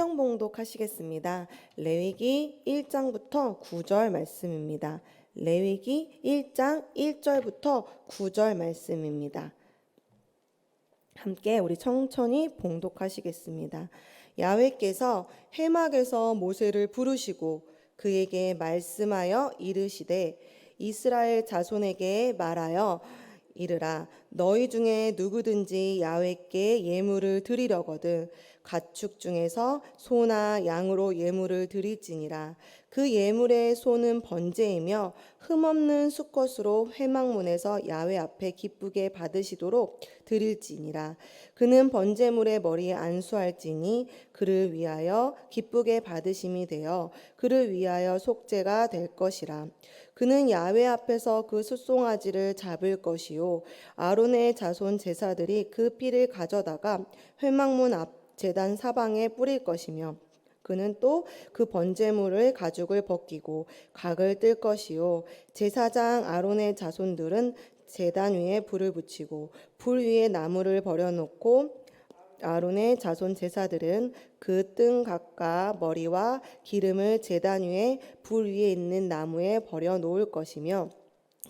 성경 봉독하시겠습니다. 레위기 1장부터 9절 말씀입니다. 레위기 1장 1절부터 9절 말씀입니다. 함께 우리 천천히 봉독하시겠습니다. 야훼께서 해막에서 모세를 부르시고 그에게 말씀하여 이르시되 이스라엘 자손에게 말하여 이르라 너희 중에 누구든지 야훼께 예물을 드리려거든 가축 중에서 소나 양으로 예물을 드릴지니라 그 예물의 소는 번제이며 흠없는 수컷으로 회막문에서 야훼 앞에 기쁘게 받으시도록 드릴지니라 그는 번제물의 머리에 안수할지니 그를 위하여 기쁘게 받으심이 되어 그를 위하여 속죄가 될 것이라 그는 야훼 앞에서 그 숫송아지를 잡을 것이요 아론의 자손 제사들이 그 피를 가져다가 회막문 앞 제단 사방에 뿌릴 것이며 그는 또 그 번제물의 가죽을 벗기고 각을 뜰 것이요 제사장 아론의 자손들은 제단 위에 불을 붙이고 불 위에 나무를 버려놓고 아론의 자손 제사들은 그 뜬 각과 머리와 기름을 제단 위에 불 위에 있는 나무에 버려 놓을 것이며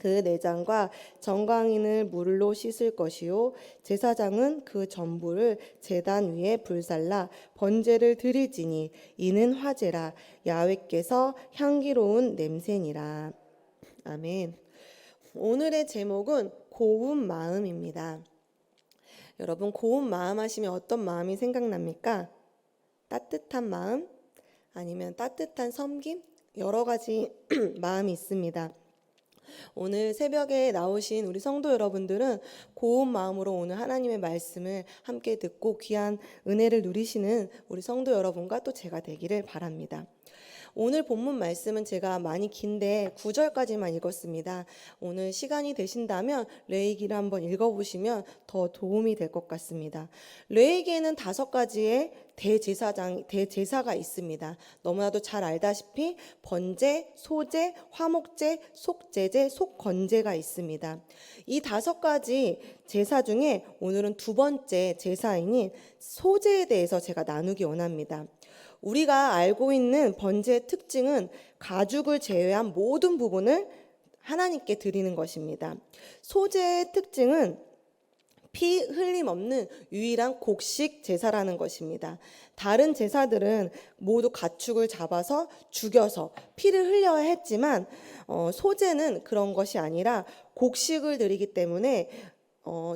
그 내장과 정광인을 물로 씻을 것이요 제사장은 그 전부를 제단 위에 불살라 번제를 드릴지니 이는 화제라 야훼께서 향기로운 냄새니라. 아멘. 오늘의 제목은 고운 마음입니다. 여러분 고운 마음 하시면 어떤 마음이 생각납니까? 따뜻한 마음? 아니면 따뜻한 섬김? 여러 가지 마음이 있습니다. 오늘 새벽에 나오신 우리 성도 여러분들은 고운 마음으로 오늘 하나님의 말씀을 함께 듣고 귀한 은혜를 누리시는 우리 성도 여러분과 또 제가 되기를 바랍니다. 오늘 본문 말씀은 제가 많이 긴데 9절까지만 읽었습니다. 오늘 시간이 되신다면 레위기를 한번 읽어보시면 더 도움이 될 것 같습니다. 레위기에는 5가지의 대제사가 있습니다. 너무나도 잘 알다시피 번제, 소제, 화목제, 속제제, 속건제가 있습니다. 이 5가지 제사 중에 오늘은 2번째 제사인 소제에 대해서 제가 나누기 원합니다. 우리가 알고 있는 번제의 특징은 가죽을 제외한 모든 부분을 하나님께 드리는 것입니다. 소제의 특징은 피 흘림 없는 유일한 곡식 제사라는 것입니다. 다른 제사들은 모두 가축을 잡아서 죽여서 피를 흘려야 했지만 소제는 그런 것이 아니라 곡식을 드리기 때문에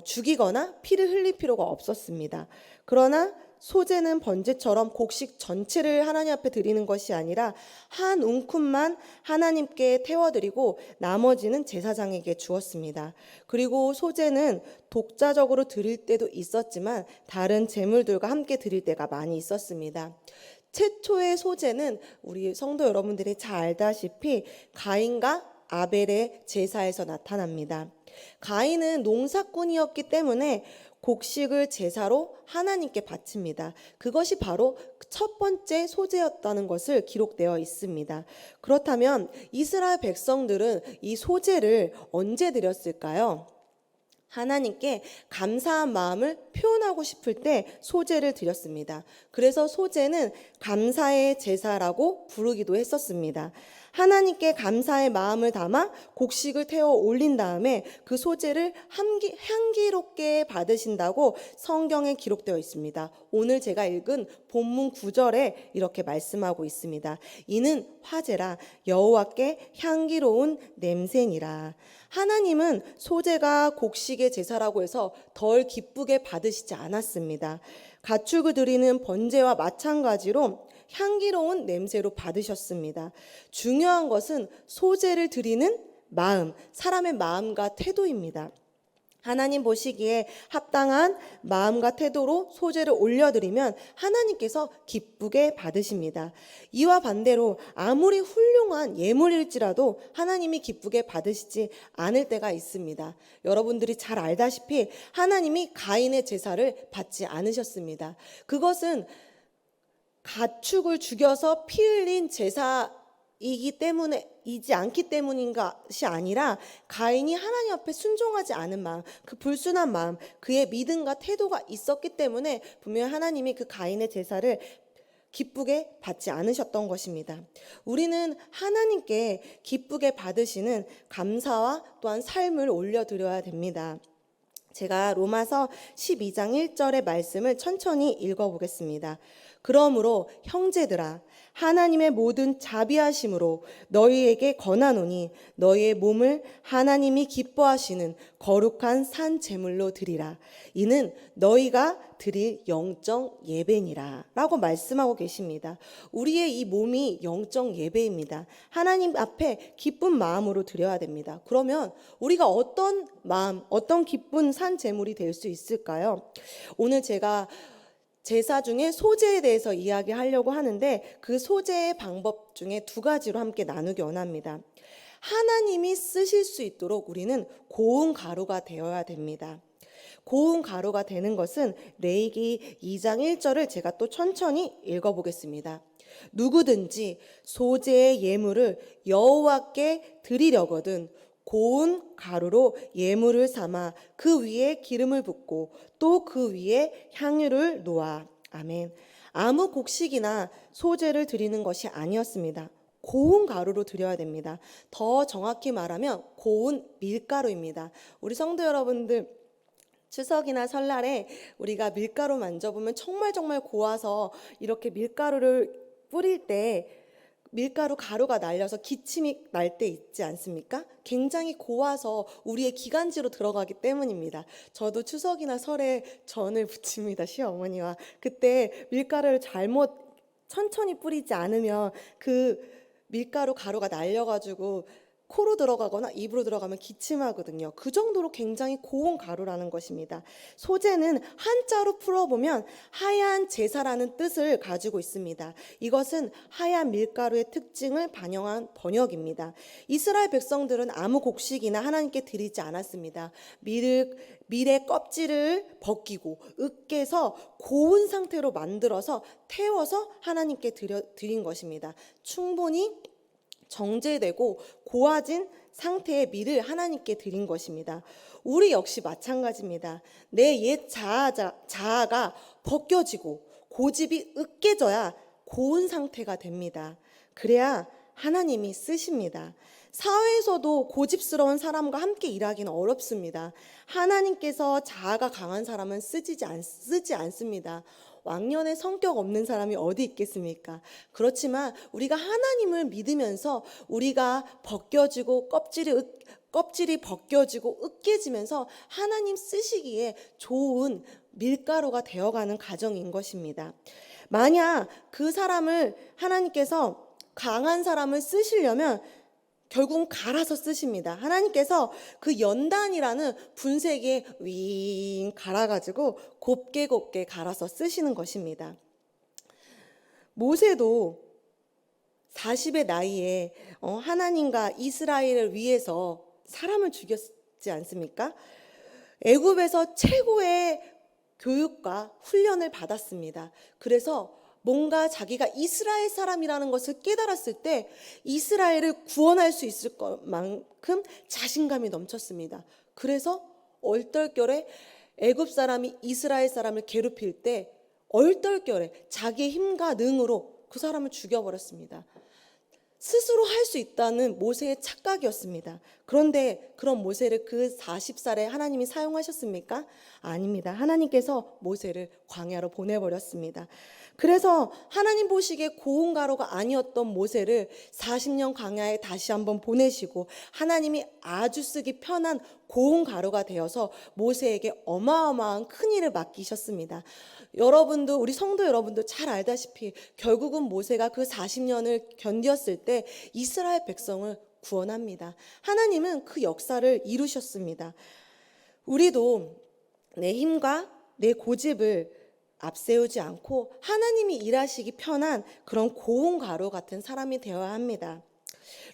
죽이거나 피를 흘릴 필요가 없었습니다. 그러나 소제는 번제처럼 곡식 전체를 하나님 앞에 드리는 것이 아니라 한 움큼만 하나님께 태워드리고 나머지는 제사장에게 주었습니다. 그리고 소제는 독자적으로 드릴 때도 있었지만 다른 제물들과 함께 드릴 때가 많이 있었습니다. 최초의 소제는 우리 성도 여러분들이 잘 알다시피 가인과 아벨의 제사에서 나타납니다. 가인은 농사꾼이었기 때문에 곡식을 제사로 하나님께 바칩니다. 그것이 바로 첫 번째 소제였다는 것을 기록되어 있습니다. 그렇다면 이스라엘 백성들은 이 소제를 언제 드렸을까요? 하나님께 감사한 마음을 표현하고 싶을 때 소제를 드렸습니다. 그래서 소제는 감사의 제사라고 부르기도 했었습니다. 하나님께 감사의 마음을 담아 곡식을 태워 올린 다음에 그 소제를 향기롭게 받으신다고 성경에 기록되어 있습니다. 오늘 제가 읽은 본문 9절에 이렇게 말씀하고 있습니다. 이는 화제라 여호와께 향기로운 냄새니라. 하나님은 소제가 곡식의 제사라고 해서 덜 기쁘게 받으시지 않았습니다. 가축을 드리는 번제와 마찬가지로 향기로운 냄새로 받으셨습니다. 중요한 것은 소제를 드리는 마음, 사람의 마음과 태도입니다. 하나님 보시기에 합당한 마음과 태도로 소제를 올려드리면 하나님께서 기쁘게 받으십니다. 이와 반대로 아무리 훌륭한 예물일지라도 하나님이 기쁘게 받으시지 않을 때가 있습니다. 여러분들이 잘 알다시피 하나님이 가인의 제사를 받지 않으셨습니다. 그것은 가축을 죽여서 피 흘린 제사이지 않기 때문인 것이 아니라 가인이 하나님 앞에 순종하지 않은 마음, 그 불순한 마음, 그의 믿음과 태도가 있었기 때문에 분명히 하나님이 그 가인의 제사를 기쁘게 받지 않으셨던 것입니다. 우리는 하나님께 기쁘게 받으시는 감사와 또한 삶을 올려드려야 됩니다. 제가 로마서 12장 1절의 말씀을 천천히 읽어보겠습니다. 그러므로 형제들아 하나님의 모든 자비하심으로 너희에게 권하노니 너희의 몸을 하나님이 기뻐하시는 거룩한 산 제물로 드리라. 이는 너희가 드릴 영적 예배니라 라고 말씀하고 계십니다. 우리의 이 몸이 영적 예배입니다. 하나님 앞에 기쁜 마음으로 드려야 됩니다. 그러면 우리가 어떤 마음, 어떤 기쁜 산 제물이 될 수 있을까요? 오늘 제가 제사 중에 소제에 대해서 이야기하려고 하는데 그 소제의 방법 중에 두 가지로 함께 나누기 원합니다. 하나님이 쓰실 수 있도록 우리는 고운 가루가 되어야 됩니다. 고운 가루가 되는 것은 레위기 2장 1절을 제가 또 천천히 읽어보겠습니다. 누구든지 소제의 예물을 여호와께 드리려거든 고운 가루로 예물을 삼아 그 위에 기름을 붓고 또 그 위에 향유를 놓아. 아멘. 아무 곡식이나 소제를 드리는 것이 아니었습니다. 고운 가루로 드려야 됩니다. 더 정확히 말하면 고운 밀가루입니다. 우리 성도 여러분들 추석이나 설날에 우리가 밀가루 만져보면 정말 고와서 이렇게 밀가루를 뿌릴 때 밀가루 가루가 날려서 기침이 날 때 있지 않습니까? 굉장히 고와서 우리의 기관지로 들어가기 때문입니다. 저도 추석이나 설에 전을 부칩니다. 시어머니와. 그때 밀가루를 잘못 천천히 뿌리지 않으면 그 밀가루 가루가 날려가지고 코로 들어가거나 입으로 들어가면 기침하거든요. 그 정도로 굉장히 고운 가루라는 것입니다. 소제는 한자로 풀어보면 하얀 제사라는 뜻을 가지고 있습니다. 이것은 하얀 밀가루의 특징을 반영한 번역입니다. 이스라엘 백성들은 아무 곡식이나 하나님께 드리지 않았습니다. 밀의 껍질을 벗기고 으깨서 고운 상태로 만들어서 태워서 하나님께 드린 것입니다. 충분히 정제되고 고와진 상태의 밀을 하나님께 드린 것입니다. 우리 역시 마찬가지입니다. 내 옛 자아가 벗겨지고 고집이 으깨져야 고운 상태가 됩니다. 그래야 하나님이 쓰십니다. 사회에서도 고집스러운 사람과 함께 일하기는 어렵습니다. 하나님께서 자아가 강한 사람은 쓰지 않습니다. 왕년에 성격 없는 사람이 어디 있겠습니까? 그렇지만 우리가 하나님을 믿으면서 우리가 벗겨지고 껍질이 벗겨지고 으깨지면서 하나님 쓰시기에 좋은 밀가루가 되어가는 과정인 것입니다. 만약 그 사람을 하나님께서 강한 사람을 쓰시려면 결국은 갈아서 쓰십니다. 하나님께서 그 연단이라는 분쇄기에 윙 갈아가지고 곱게 갈아서 쓰시는 것입니다. 모세도 40의 나이에 하나님과 이스라엘을 위해서 사람을 죽였지 않습니까? 애굽에서 최고의 교육과 훈련을 받았습니다. 그래서 뭔가 자기가 이스라엘 사람이라는 것을 깨달았을 때 이스라엘을 구원할 수 있을 것만큼 자신감이 넘쳤습니다. 그래서 얼떨결에 애굽 사람이 이스라엘 사람을 괴롭힐 때 얼떨결에 자기의 힘과 능으로 그 사람을 죽여버렸습니다. 스스로 할 수 있다는 모세의 착각이었습니다. 그런데 그런 모세를 그 40살에 하나님이 사용하셨습니까? 아닙니다. 하나님께서 모세를 광야로 보내버렸습니다. 그래서 하나님 보시기에 고운 가루가 아니었던 모세를 40년 광야에 다시 한번 보내시고 하나님이 아주 쓰기 편한 고운 가루가 되어서 모세에게 어마어마한 큰 일을 맡기셨습니다. 여러분도 우리 성도 여러분도 잘 알다시피 결국은 모세가 그 40년을 견뎠을 때 이스라엘 백성을 구원합니다. 하나님은 그 역사를 이루셨습니다. 우리도 내 힘과 내 고집을 앞세우지 않고 하나님이 일하시기 편한 그런 고운 가루 같은 사람이 되어야 합니다.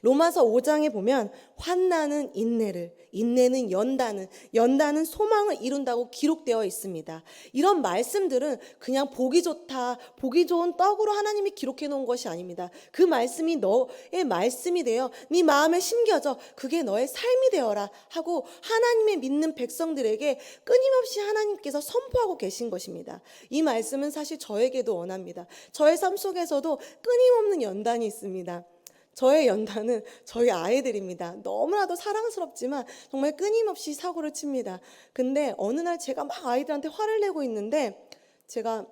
로마서 5장에 보면 환난은 인내를, 인내는 연단을, 연단은 소망을 이룬다고 기록되어 있습니다. 이런 말씀들은 그냥 보기 좋다, 보기 좋은 떡으로 하나님이 기록해 놓은 것이 아닙니다. 그 말씀이 너의 말씀이 되어 네 마음에 심겨져 그게 너의 삶이 되어라 하고 하나님의 믿는 백성들에게 끊임없이 하나님께서 선포하고 계신 것입니다. 이 말씀은 사실 저에게도 원합니다. 저의 삶 속에서도 끊임없는 연단이 있습니다. 저의 연단은 저희 아이들입니다. 너무나도 사랑스럽지만 정말 끊임없이 사고를 칩니다. 근데 어느 날 제가 막 아이들한테 화를 내고 있는데 제가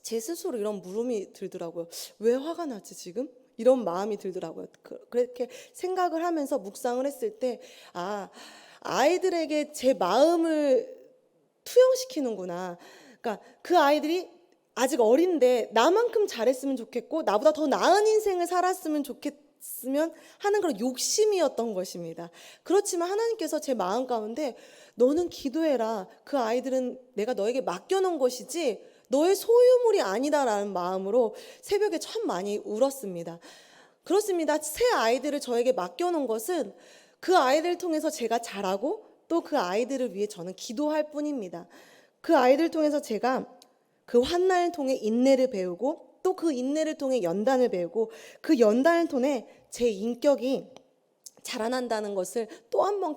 제 스스로 이런 물음이 들더라고요. 왜 화가 나지 지금? 이런 마음이 들더라고요. 그렇게 생각을 하면서 묵상을 했을 때 아이들에게 제 마음을 투영시키는구나. 그러니까 그 아이들이 아직 어린데 나만큼 잘했으면 좋겠고 나보다 더 나은 인생을 살았으면 좋겠으면 하는 그런 욕심이었던 것입니다. 그렇지만 하나님께서 제 마음 가운데 너는 기도해라. 그 아이들은 내가 너에게 맡겨놓은 것이지 너의 소유물이 아니다라는 마음으로 새벽에 참 많이 울었습니다. 그렇습니다. 새 아이들을 저에게 맡겨놓은 것은 그 아이들을 통해서 제가 자라고 또 그 아이들을 위해 저는 기도할 뿐입니다. 그 아이들을 통해서 제가 그 환난을 통해 인내를 배우고 또 그 인내를 통해 연단을 배우고 그 연단을 통해 제 인격이 자라난다는 것을 또 한 번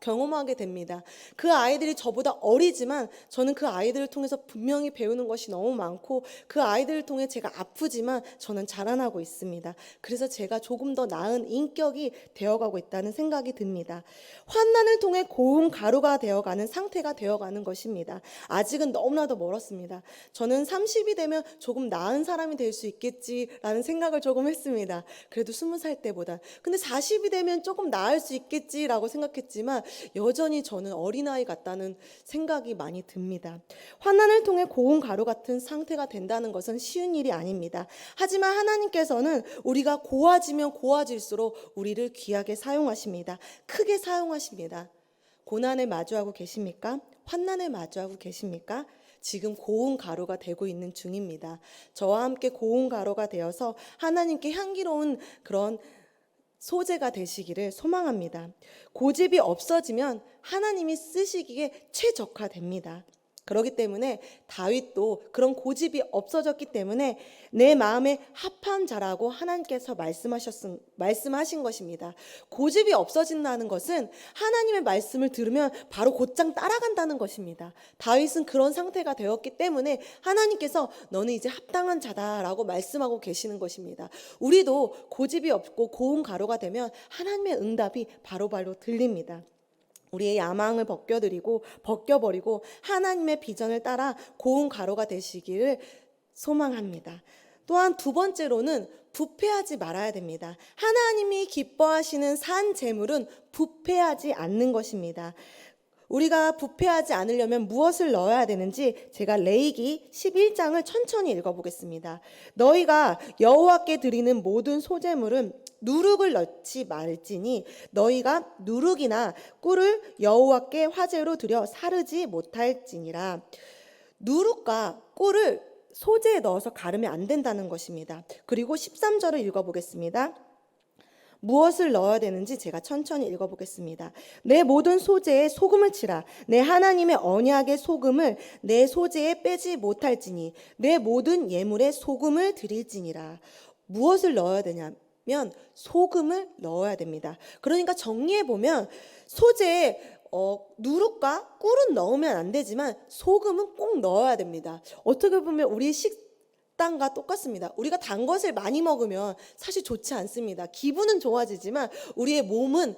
경험하게 됩니다. 그 아이들이 저보다 어리지만 저는 그 아이들을 통해서 분명히 배우는 것이 너무 많고 그 아이들을 통해 제가 아프지만 저는 자라나고 있습니다. 그래서 제가 조금 더 나은 인격이 되어가고 있다는 생각이 듭니다. 환난을 통해 고운 가루가 되어가는 상태가 되어가는 것입니다. 아직은 너무나도 멀었습니다. 저는 30이 되면 조금 나은 사람이 될 수 있겠지라는 생각을 조금 했습니다. 그래도 20살 때보다. 근데 40이 되면 조금 나을 수 있겠지라고 생각했지만 여전히 저는 어린아이 같다는 생각이 많이 듭니다. 환난을 통해 고운 가루 같은 상태가 된다는 것은 쉬운 일이 아닙니다. 하지만 하나님께서는 우리가 고와지면 고와질수록 우리를 귀하게 사용하십니다. 크게 사용하십니다. 고난을 마주하고 계십니까? 환난을 마주하고 계십니까? 지금 고운 가루가 되고 있는 중입니다. 저와 함께 고운 가루가 되어서 하나님께 향기로운 그런 소재가 되시기를 소망합니다. 고집이 없어지면 하나님이 쓰시기에 최적화됩니다. 그렇기 때문에 다윗도 그런 고집이 없어졌기 때문에 내 마음에 합한 자라고 하나님께서 말씀하신 것입니다. 고집이 없어진다는 것은 하나님의 말씀을 들으면 바로 곧장 따라간다는 것입니다. 다윗은 그런 상태가 되었기 때문에 하나님께서 너는 이제 합당한 자다라고 말씀하고 계시는 것입니다. 우리도 고집이 없고 고운 가루가 되면 하나님의 응답이 바로바로 들립니다. 우리의 야망을 벗겨버리고 하나님의 비전을 따라 고운 가루가 되시기를 소망합니다. 또한 두 번째로는 부패하지 말아야 됩니다. 하나님이 기뻐하시는 산 제물은 부패하지 않는 것입니다. 우리가 부패하지 않으려면 무엇을 넣어야 되는지 제가 레위기 11장을 천천히 읽어보겠습니다. 너희가 여호와께 드리는 모든 소제물은 누룩을 넣지 말지니 너희가 누룩이나 꿀을 여호와께 화제로 드려 사르지 못할지니라. 누룩과 꿀을 소제에 넣어서 가르면 안 된다는 것입니다. 그리고 13절을 읽어보겠습니다. 무엇을 넣어야 되는지 제가 천천히 읽어보겠습니다. 내 모든 소재에 소금을 치라. 내 하나님의 언약의 소금을 내 소재에 빼지 못할지니 내 모든 예물에 소금을 드릴지니라. 무엇을 넣어야 되냐면 소금을 넣어야 됩니다. 그러니까 정리해보면 소재에 누룩과 꿀은 넣으면 안 되지만 소금은 꼭 넣어야 됩니다. 어떻게 보면 우리 식단과 똑같습니다. 우리가 단 것을 많이 먹으면 사실 좋지 않습니다. 기분은 좋아지지만 우리의 몸은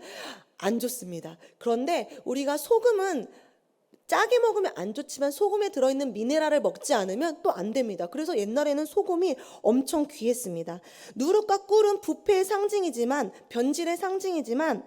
안 좋습니다. 그런데 우리가 소금은 짜게 먹으면 안 좋지만 소금에 들어있는 미네랄을 먹지 않으면 또 안 됩니다. 그래서 옛날에는 소금이 엄청 귀했습니다. 누룩과 꿀은 부패의 상징이지만 변질의 상징이지만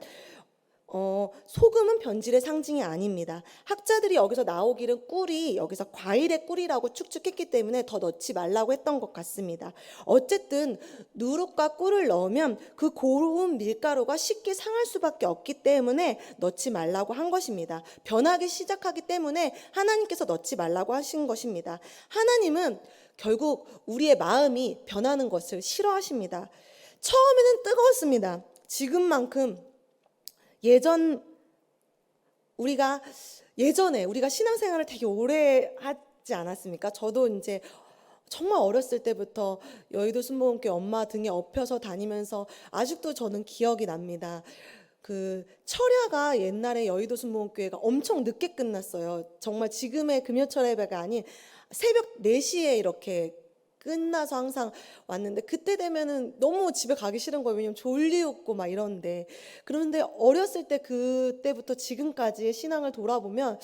소금은 변질의 상징이 아닙니다. 학자들이 여기서 나오기를 꿀이 여기서 과일의 꿀이라고 추측했기 때문에 더 넣지 말라고 했던 것 같습니다. 어쨌든 누룩과 꿀을 넣으면 그 고운 밀가루가 쉽게 상할 수밖에 없기 때문에 넣지 말라고 한 것입니다. 변하기 시작하기 때문에 하나님께서 넣지 말라고 하신 것입니다. 하나님은 결국 우리의 마음이 변하는 것을 싫어하십니다. 처음에는 뜨거웠습니다. 지금만큼 예전에 우리가 신앙생활을 되게 오래 하지 않았습니까? 저도 이제 정말 어렸을 때부터 여의도 순복음교회 엄마 등에 업혀서 다니면서 아직도 저는 기억이 납니다. 그 철야가 옛날에 여의도 순복음교회가 엄청 늦게 끝났어요. 정말 지금의 금요철 예배가 아닌 새벽 4시에 이렇게 끝나서 항상 왔는데, 그때 되면은 너무 집에 가기 싫은 거예요. 왜냐면 졸리웠고 막 이런데. 그런데 어렸을 때 그때부터 지금까지의 신앙을 돌아보면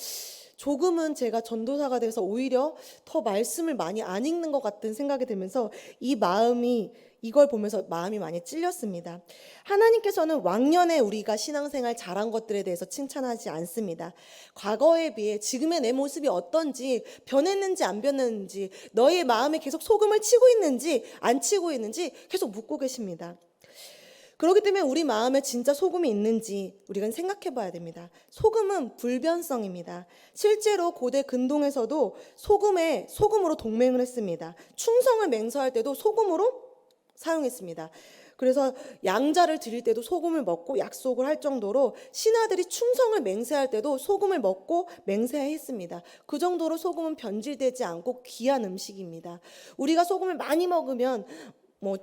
조금은 제가 전도사가 돼서 오히려 더 말씀을 많이 안 읽는 것 같은 생각이 들면서 이걸 보면서 마음이 많이 찔렸습니다. 하나님께서는 왕년에 우리가 신앙생활 잘한 것들에 대해서 칭찬하지 않습니다. 과거에 비해 지금의 내 모습이 어떤지, 변했는지 안 변했는지, 너의 마음에 계속 소금을 치고 있는지 안 치고 있는지 계속 묻고 계십니다. 그렇기 때문에 우리 마음에 진짜 소금이 있는지 우리가 생각해 봐야 됩니다. 소금은 불변성입니다. 실제로 고대 근동에서도 소금으로 동맹을 했습니다. 충성을 맹세할 때도 소금으로 사용했습니다. 그래서 양자를 드릴 때도 소금을 먹고 약속을 할 정도로 신하들이 충성을 맹세할 때도 소금을 먹고 맹세했습니다. 그 정도로 소금은 변질되지 않고 귀한 음식입니다. 우리가 소금을 많이 먹으면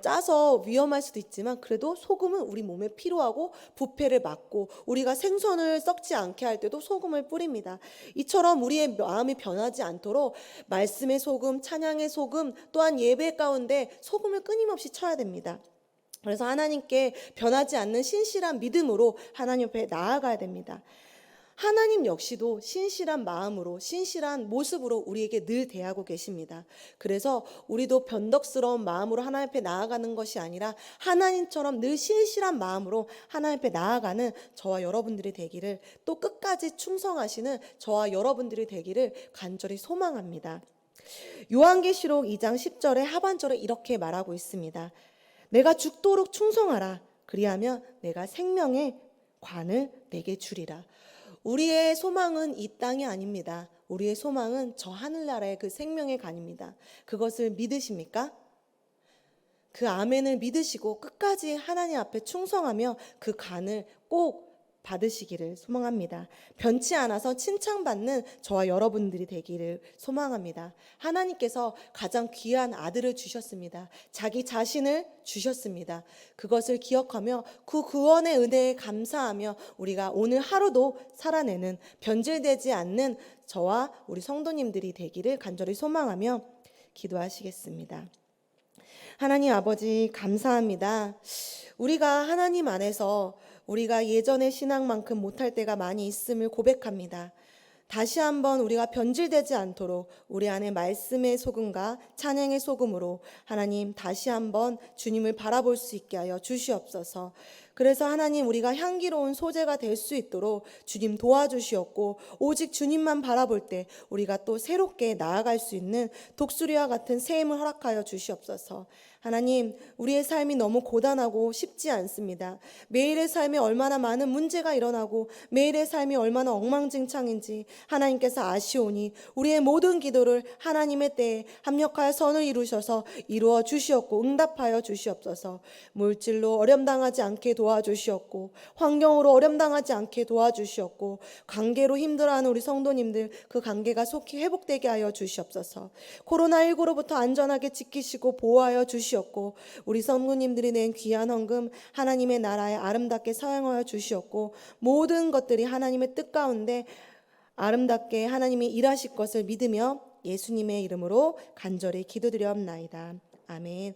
짜서 위험할 수도 있지만, 그래도 소금은 우리 몸에 필요하고 부패를 막고 우리가 생선을 썩지 않게 할 때도 소금을 뿌립니다. 이처럼 우리의 마음이 변하지 않도록 말씀의 소금, 찬양의 소금, 또한 예배 가운데 소금을 끊임없이 쳐야 됩니다. 그래서 하나님께 변하지 않는 신실한 믿음으로 하나님 앞에 나아가야 됩니다. 하나님 역시도 신실한 마음으로, 신실한 모습으로 우리에게 늘 대하고 계십니다. 그래서 우리도 변덕스러운 마음으로 하나님 앞에 나아가는 것이 아니라 하나님처럼 늘 신실한 마음으로 하나님 앞에 나아가는 저와 여러분들이 되기를, 또 끝까지 충성하시는 저와 여러분들이 되기를 간절히 소망합니다. 요한계시록 2장 10절의 하반절에 이렇게 말하고 있습니다. 내가 죽도록 충성하라. 그리하면 내가 생명의 관을 내게 주리라. 우리의 소망은 이 땅이 아닙니다. 우리의 소망은 저 하늘나라의 그 생명의 관입니다. 그것을 믿으십니까? 그 아멘을 믿으시고 끝까지 하나님 앞에 충성하며 그 관을 꼭 받으시기를 소망합니다. 변치 않아서 칭찬받는 저와 여러분들이 되기를 소망합니다. 하나님께서 가장 귀한 아들을 주셨습니다. 자기 자신을 주셨습니다. 그것을 기억하며 그 구원의 은혜에 감사하며 우리가 오늘 하루도 살아내는, 변질되지 않는 저와 우리 성도님들이 되기를 간절히 소망하며 기도하시겠습니다. 하나님 아버지, 감사합니다. 우리가 하나님 안에서 우리가 예전의 신앙만큼 못할 때가 많이 있음을 고백합니다. 다시 한번 우리가 변질되지 않도록 우리 안에 말씀의 소금과 찬양의 소금으로 하나님 다시 한번 주님을 바라볼 수 있게 하여 주시옵소서. 그래서 하나님, 우리가 향기로운 소재가 될 수 있도록 주님 도와주시옵고, 오직 주님만 바라볼 때 우리가 또 새롭게 나아갈 수 있는 독수리와 같은 새 힘을 허락하여 주시옵소서. 하나님, 우리의 삶이 너무 고단하고 쉽지 않습니다. 매일의 삶에 얼마나 많은 문제가 일어나고 매일의 삶이 얼마나 엉망진창인지 하나님께서 아시오니 우리의 모든 기도를 하나님의 때에 합력하여 선을 이루셔서 이루어 주시옵고 응답하여 주시옵소서. 물질로 어려움당하지 않게 도와주시옵고, 환경으로 어려움당하지 않게 도와주시옵고, 관계로 힘들어하는 우리 성도님들 그 관계가 속히 회복되게 하여 주시옵소서. 코로나19로부터 안전하게 지키시고 보호하여 주시옵고, 우리 성도님들이 낸 귀한 헌금 하나님의 나라에 아름답게 사용하여 주시옵고, 모든 것들이 하나님의 뜻 가운데 아름답게 하나님이 일하실 것을 믿으며 예수님의 이름으로 간절히 기도드려옵나이다. 아멘.